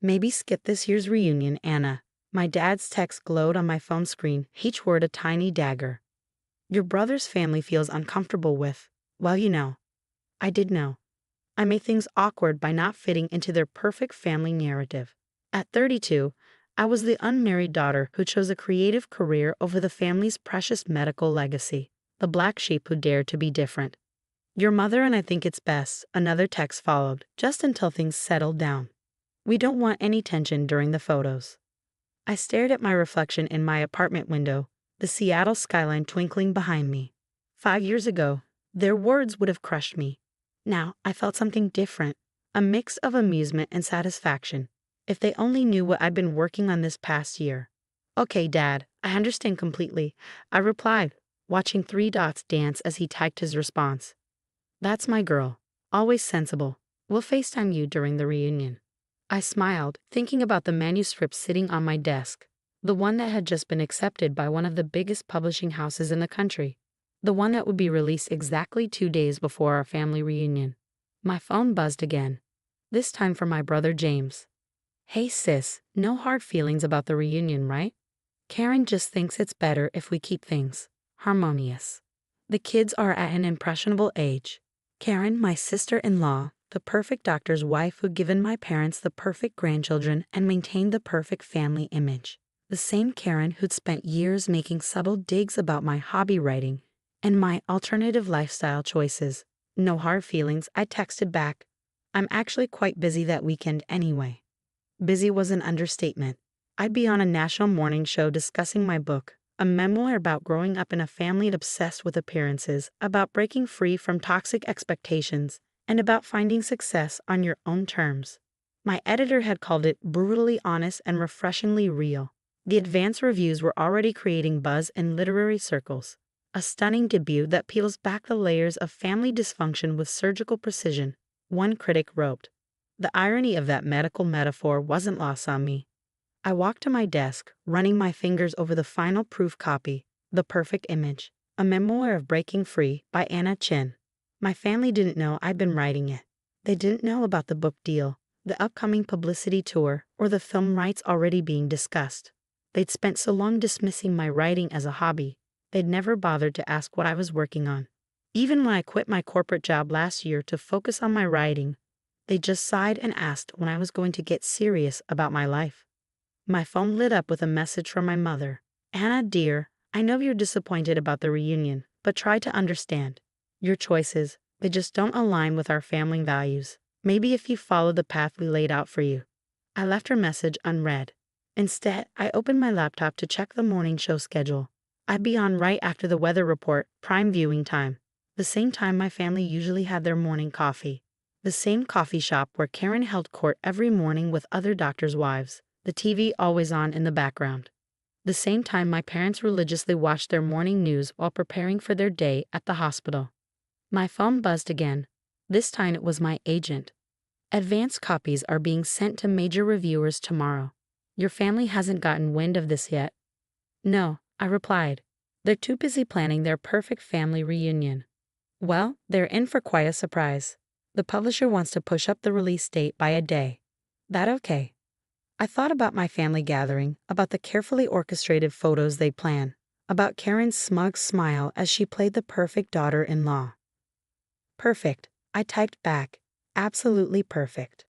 Maybe skip this year's reunion, Anna. My dad's text glowed on my phone screen, each word a tiny dagger. Your brother's family feels uncomfortable with, well, you know. I did know. I made things awkward by not fitting into their perfect family narrative. At 32, I was the unmarried daughter who chose a creative career over the family's precious medical legacy, the black sheep who dared to be different. Your mother and I think it's best, another text followed, just until things settled down. We don't want any tension during the photos. I stared at my reflection in my apartment window, the Seattle skyline twinkling behind me. 5 years ago, their words would have crushed me. Now, I felt something different, a mix of amusement and satisfaction. If they only knew what I'd been working on this past year. Okay, Dad, I understand completely, I replied, watching 3 dots dance as he typed his response. That's my girl, always sensible. We'll FaceTime you during the reunion. I smiled, thinking about the manuscript sitting on my desk, the one that had just been accepted by one of the biggest publishing houses in the country. The one that would be released exactly 2 days before our family reunion. My phone buzzed again, this time from my brother James. Hey sis, no hard feelings about the reunion, right? Karen just thinks it's better if we keep things harmonious. The kids are at an impressionable age. Karen, my sister-in-law, the perfect doctor's wife who'd given my parents the perfect grandchildren and maintained the perfect family image. The same Karen who'd spent years making subtle digs about my hobby writing and my alternative lifestyle choices. No hard feelings, I texted back. I'm actually quite busy that weekend anyway. Busy was an understatement. I'd be on a national morning show discussing my book, a memoir about growing up in a family obsessed with appearances, about breaking free from toxic expectations, and about finding success on your own terms. My editor had called it brutally honest and refreshingly real. The advance reviews were already creating buzz in literary circles. A stunning debut that peels back the layers of family dysfunction with surgical precision, one critic wrote. The irony of that medical metaphor wasn't lost on me. I walked to my desk, running my fingers over the final proof copy, The Perfect Image, a memoir of breaking free by Anna Chin. My family didn't know I'd been writing it. They didn't know about the book deal, the upcoming publicity tour, or the film rights already being discussed. They'd spent so long dismissing my writing as a hobby, they'd never bothered to ask what I was working on. Even when I quit my corporate job last year to focus on my writing, they just sighed and asked when I was going to get serious about my life. My phone lit up with a message from my mother. Anna, dear, I know you're disappointed about the reunion, but try to understand. Your choices, they just don't align with our family values. Maybe if you follow the path we laid out for you. I left her message unread. Instead, I opened my laptop to check the morning show schedule. I'd be on right after the weather report, prime viewing time. The same time my family usually had their morning coffee. The same coffee shop where Karen held court every morning with other doctors' wives, the TV always on in the background. The same time my parents religiously watched their morning news while preparing for their day at the hospital. My phone buzzed again. This time it was my agent. Advance copies are being sent to major reviewers tomorrow. Your family hasn't gotten wind of this yet. No, I replied. They're too busy planning their perfect family reunion. Well, they're in for quite a surprise. The publisher wants to push up the release date by a day. That okay? I thought about my family gathering, about the carefully orchestrated photos they plan, about Karen's smug smile as she played the perfect daughter-in-law. Perfect, I typed back. Absolutely perfect.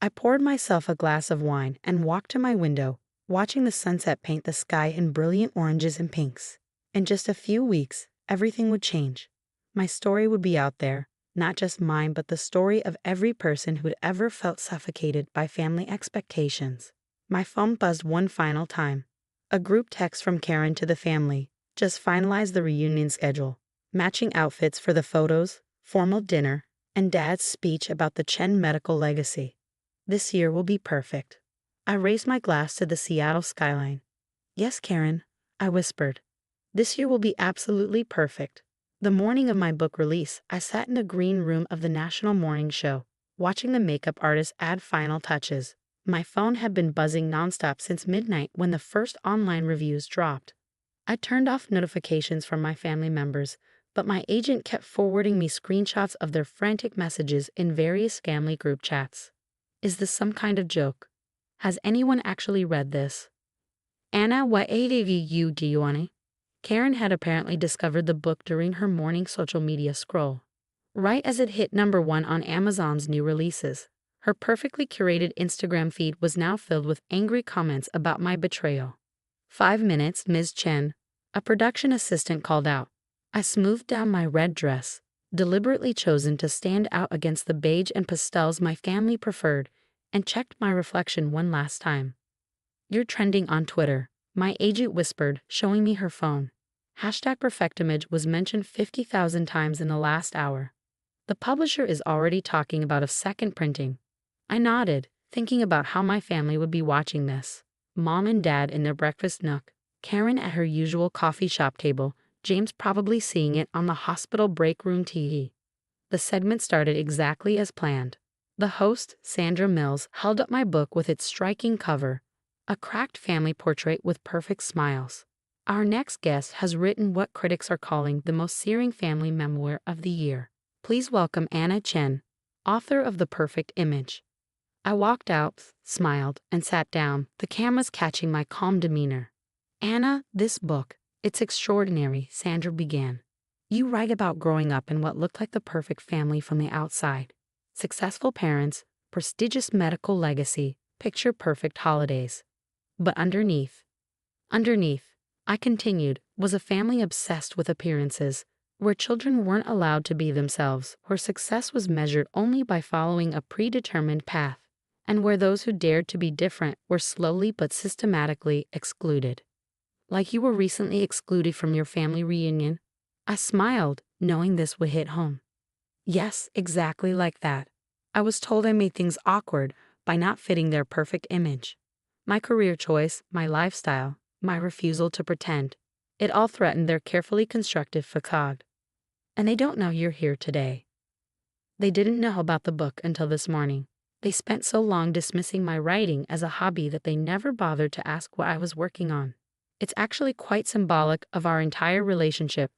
I poured myself a glass of wine and walked to my window, watching the sunset paint the sky in brilliant oranges and pinks. In just a few weeks, everything would change. My story would be out there, not just mine but the story of every person who'd ever felt suffocated by family expectations. My phone buzzed one final time. A group text from Karen to the family. Just finalized the reunion schedule. Matching outfits for the photos, formal dinner, and Dad's speech about the Chen medical legacy. This year will be perfect. I raised my glass to the Seattle skyline. Yes, Karen, I whispered. This year will be absolutely perfect. The morning of my book release, I sat in the green room of the National Morning Show, watching the makeup artist add final touches. My phone had been buzzing nonstop since midnight when the first online reviews dropped. I turned off notifications from my family members, but my agent kept forwarding me screenshots of their frantic messages in various family group chats. Is this some kind of joke? Has anyone actually read this? Anna, what you do? Karen had apparently discovered the book during her morning social media scroll. Right as it hit #1 on Amazon's new releases, her perfectly curated Instagram feed was now filled with angry comments about my betrayal. 5 minutes, Ms. Chen, a production assistant called out. I smoothed down my red dress, deliberately chosen to stand out against the beige and pastels my family preferred, and checked my reflection one last time. You're trending on Twitter, my agent whispered, showing me her phone. #perfectimage was mentioned 50,000 times in the last hour. The publisher is already talking about a second printing. I nodded, thinking about how my family would be watching this. Mom and Dad in their breakfast nook, Karen at her usual coffee shop table, James probably seeing it on the hospital break room TV. The segment started exactly as planned. The host, Sandra Mills, held up my book with its striking cover, a cracked family portrait with perfect smiles. Our next guest has written what critics are calling the most searing family memoir of the year. Please welcome Anna Chen, author of The Perfect Image. I walked out, smiled, and sat down, the cameras catching my calm demeanor. Anna, this book, it's extraordinary, Sandra began. You write about growing up in what looked like the perfect family from the outside. Successful parents, prestigious medical legacy, picture-perfect holidays. But underneath, I continued, was a family obsessed with appearances, where children weren't allowed to be themselves, where success was measured only by following a predetermined path, and where those who dared to be different were slowly but systematically excluded. Like you were recently excluded from your family reunion? I smiled, knowing this would hit home. Yes, exactly like that. I was told I made things awkward by not fitting their perfect image. My career choice, my lifestyle, my refusal to pretend, it all threatened their carefully constructed facade. And they don't know you're here today. They didn't know about the book until this morning. They spent so long dismissing my writing as a hobby that they never bothered to ask what I was working on. It's actually quite symbolic of our entire relationship,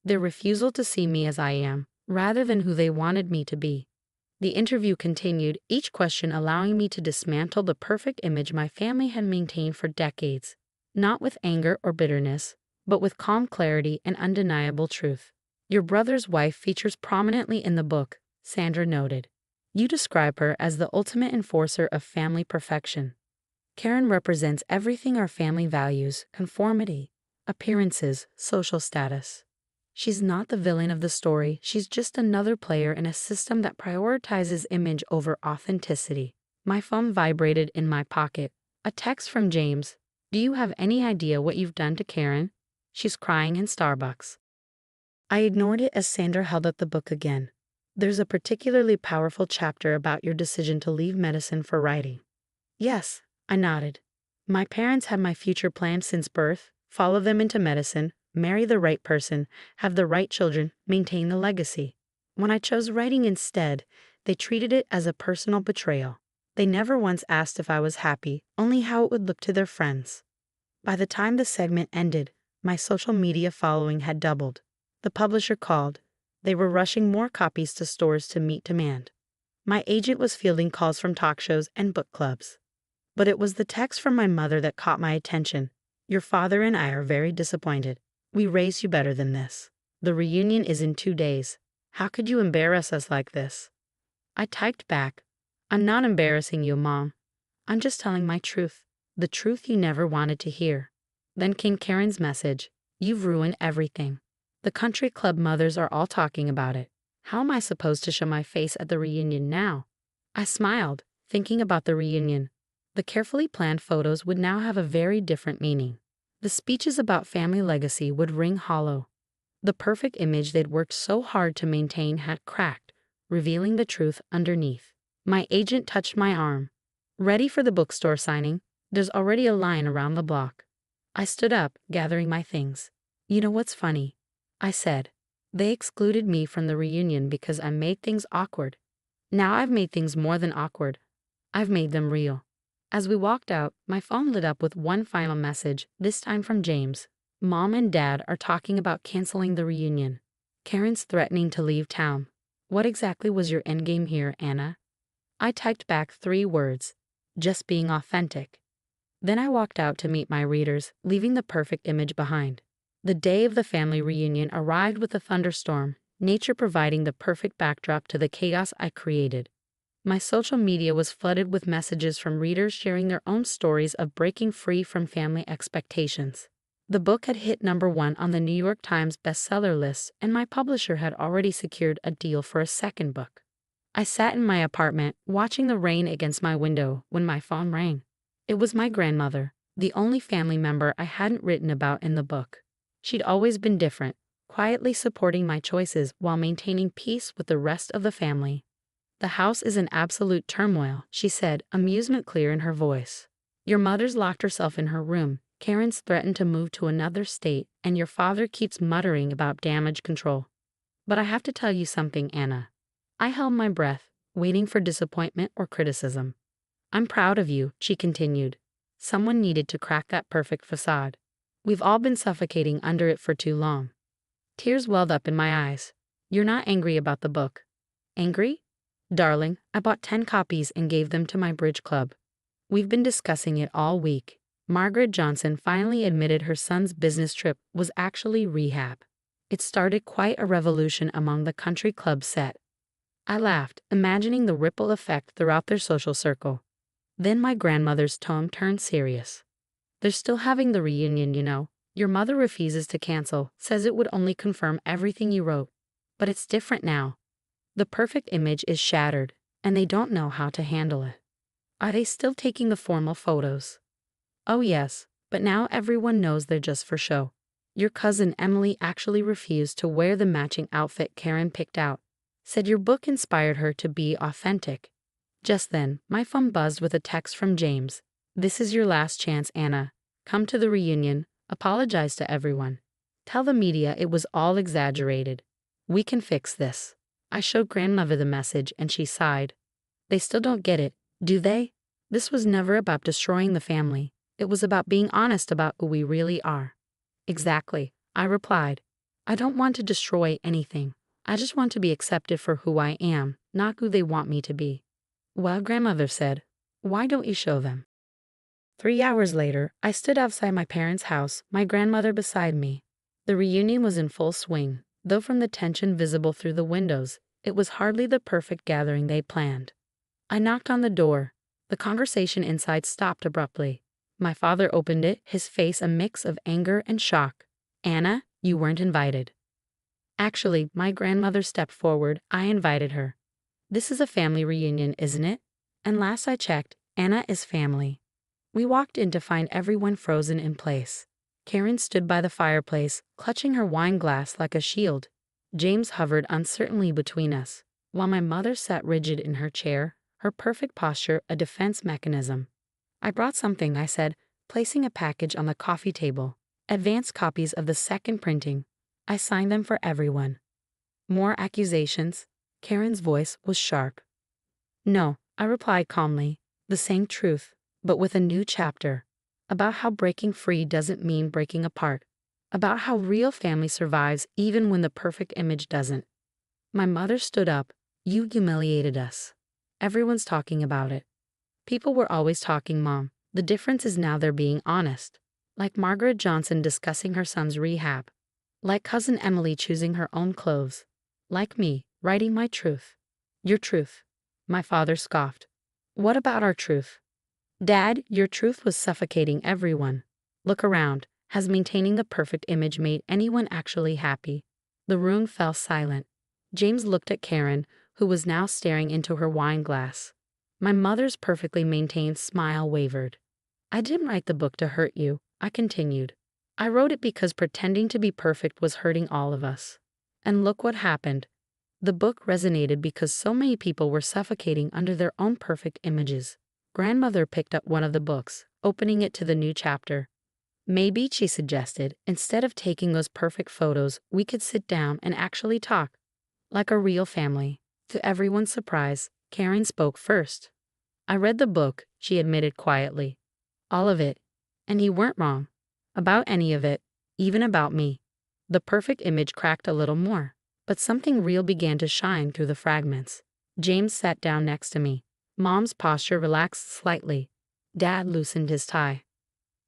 their refusal to see me as I am, rather than who they wanted me to be. The interview continued, each question allowing me to dismantle the perfect image my family had maintained for decades, not with anger or bitterness, but with calm clarity and undeniable truth. Your brother's wife features prominently in the book, Sandra noted. You describe her as the ultimate enforcer of family perfection. Karen represents everything our family values: conformity, appearances, social status. She's not the villain of the story, she's just another player in a system that prioritizes image over authenticity. My phone vibrated in my pocket. A text from James. Do you have any idea what you've done to Karen? She's crying in Starbucks. I ignored it as Sandra held up the book again. There's a particularly powerful chapter about your decision to leave medicine for writing. Yes, I nodded. My parents had my future planned since birth: follow them into medicine, marry the right person, have the right children, maintain the legacy. When I chose writing instead, they treated it as a personal betrayal. They never once asked if I was happy, only how it would look to their friends. By the time the segment ended, my social media following had doubled. The publisher called. They were rushing more copies to stores to meet demand. My agent was fielding calls from talk shows and book clubs. But it was the text from my mother that caught my attention. Your father and I are very disappointed. We raised you better than this. The reunion is in 2 days. How could you embarrass us like this? I typed back. I'm not embarrassing you, Mom. I'm just telling my truth. The truth you never wanted to hear. Then came Karen's message. You've ruined everything. The country club mothers are all talking about it. How am I supposed to show my face at the reunion now? I smiled, thinking about the reunion. The carefully planned photos would now have a very different meaning. The speeches about family legacy would ring hollow. The perfect image they'd worked so hard to maintain had cracked, revealing the truth underneath. My agent touched my arm. Ready for the bookstore signing? There's already a line around the block. I stood up, gathering my things. You know what's funny? I said. They excluded me from the reunion because I made things awkward. Now I've made things more than awkward. I've made them real. As we walked out, my phone lit up with one final message, this time from James. Mom and Dad are talking about canceling the reunion. Karen's threatening to leave town. What exactly was your endgame here, Anna? I typed back 3 words. just being authentic. Then I walked out to meet my readers, leaving the perfect image behind. The day of the family reunion arrived with a thunderstorm, nature providing the perfect backdrop to the chaos I created. My social media was flooded with messages from readers sharing their own stories of breaking free from family expectations. The book had hit #1 on the New York Times bestseller list, and my publisher had already secured a deal for a second book. I sat in my apartment, watching the rain against my window, when my phone rang. It was my grandmother, the only family member I hadn't written about in the book. She'd always been different, quietly supporting my choices while maintaining peace with the rest of the family. "The house is in absolute turmoil," she said, amusement clear in her voice. "Your mother's locked herself in her room, Karen's threatened to move to another state, and your father keeps muttering about damage control. But I have to tell you something, Anna." I held my breath, waiting for disappointment or criticism. "I'm proud of you," she continued. "Someone needed to crack that perfect facade. We've all been suffocating under it for too long." Tears welled up in my eyes. "You're not angry about the book?" "Angry? Darling, I bought 10 copies and gave them to my bridge club. We've been discussing it all week." Margaret Johnson finally admitted her son's business trip was actually rehab. It started quite a revolution among the country club set. I laughed, imagining the ripple effect throughout their social circle. Then my grandmother's tone turned serious. "They're still having the reunion, you know. Your mother refuses to cancel, says it would only confirm everything you wrote. But it's different now. The perfect image is shattered, and they don't know how to handle it." "Are they still taking the formal photos?" "Oh yes, but now everyone knows they're just for show. Your cousin Emily actually refused to wear the matching outfit Karen picked out. Said your book inspired her to be authentic." Just then, my phone buzzed with a text from James. "This is your last chance, Anna. Come to the reunion, apologize to everyone. Tell the media it was all exaggerated. We can fix this." I showed grandmother the message and she sighed. "They still don't get it, do they? This was never about destroying the family. It was about being honest about who we really are." "Exactly," I replied. "I don't want to destroy anything. I just want to be accepted for who I am, not who they want me to be." "Well," grandmother said, "why don't you show them?" 3 hours later, I stood outside my parents' house, my grandmother beside me. The reunion was in full swing, though from the tension visible through the windows, it was hardly the perfect gathering they planned. I knocked on the door. The conversation inside stopped abruptly. My father opened it, his face a mix of anger and shock. "Anna, you weren't invited." "Actually," my grandmother stepped forward, "I invited her. This is a family reunion, isn't it? And last I checked, Anna is family." We walked in to find everyone frozen in place. Karen stood by the fireplace, clutching her wine glass like a shield. James hovered uncertainly between us, while my mother sat rigid in her chair, her perfect posture a defense mechanism. "I brought something," I said, placing a package on the coffee table. "Advanced copies of the second printing. I signed them for everyone." "More accusations?" Karen's voice was sharp. "No," I replied calmly, "the same truth, but with a new chapter. About how breaking free doesn't mean breaking apart. About how real family survives even when the perfect image doesn't." My mother stood up. "You humiliated us. Everyone's talking about it." "People were always talking, Mom. The difference is now they're being honest. Like Margaret Johnson discussing her son's rehab. Like cousin Emily choosing her own clothes. Like me, writing my truth." "Your truth?" My father scoffed. "What about our truth?" "Dad, your truth was suffocating everyone. Look around. Has maintaining the perfect image made anyone actually happy?" The room fell silent. James looked at Karen, who was now staring into her wine glass. My mother's perfectly maintained smile wavered. "I didn't write the book to hurt you," I continued. "I wrote it because pretending to be perfect was hurting all of us. And look what happened. The book resonated because so many people were suffocating under their own perfect images." Grandmother picked up one of the books, opening it to the new chapter. "Maybe," she suggested, "instead of taking those perfect photos, we could sit down and actually talk. Like a real family." To everyone's surprise, Karen spoke first. "I read the book," she admitted quietly. "All of it. And you weren't wrong. About any of it. Even about me." The perfect image cracked a little more, but something real began to shine through the fragments. James sat down next to me. Mom's posture relaxed slightly. Dad loosened his tie.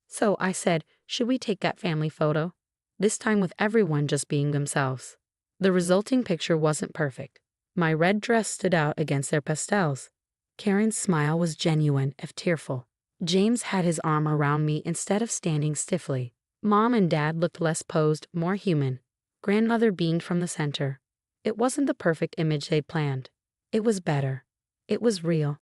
So I said, should we take that family photo? This time with everyone just being themselves. The resulting picture wasn't perfect. My red dress stood out against their pastels. Karen's smile was genuine, if tearful. James had his arm around me instead of standing stiffly. Mom and Dad looked less posed, more human. Grandmother beamed from the center. It wasn't the perfect image they'd planned. It was better. It was real.